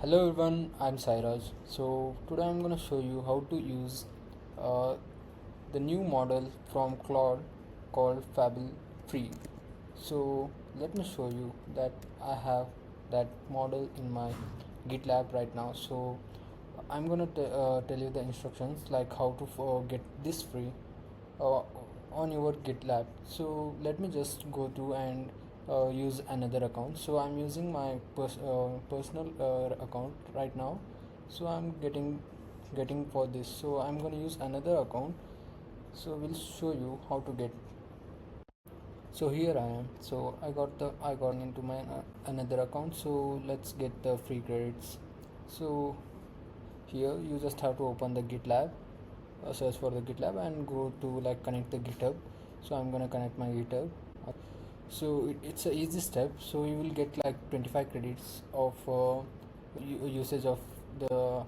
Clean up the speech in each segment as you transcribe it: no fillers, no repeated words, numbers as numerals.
Hello everyone, I'm Sairaj. So today I'm gonna show you how to use uh, the new model from Claude called Fable Free. So let me show you that I have that model in my GitLab right now. So I'm gonna tell you the instructions like how to get this free uh, on your GitLab. So let me just go to and use another account. So I'm using my personal account right now. So I'm getting for this. So I'm gonna use another account. So we'll show you how to get. So here I am. So I got into my another account. So let's get the free credits. So here you just have to open the GitLab, search for the GitLab and go to like connect the GitHub. So I'm gonna connect my GitHub. So it's a easy step. So you will get like 25 credits of usage of the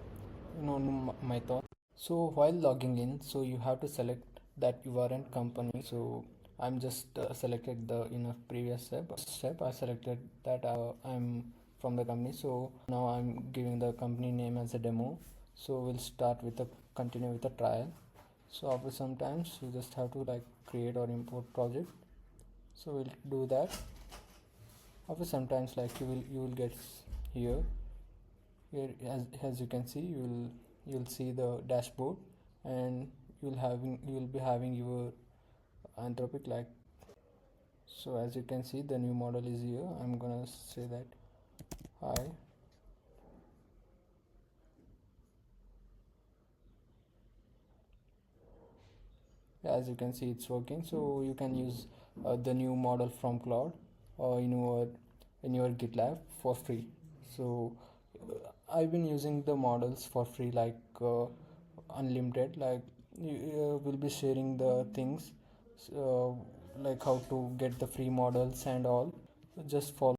method. So while logging in, so you have to select that you aren't company. So I'm just selected the in a previous step I selected that I'm from the company. So now I'm giving the company name as a demo. So we'll start with a continue with a trial. So after sometimes you just have to like create or import project. So we'll do that. After sometimes like you will get here as you can see you'll see the dashboard, and you'll be having your Anthropic like. So as you can see the new model is here. I'm gonna say that hi. As you can see it's working. So you can use the new model from Claude in your GitLab for free. So I've been using the models for free like unlimited. Like you will be sharing the things, uh, like how to get the free models and all. Just follow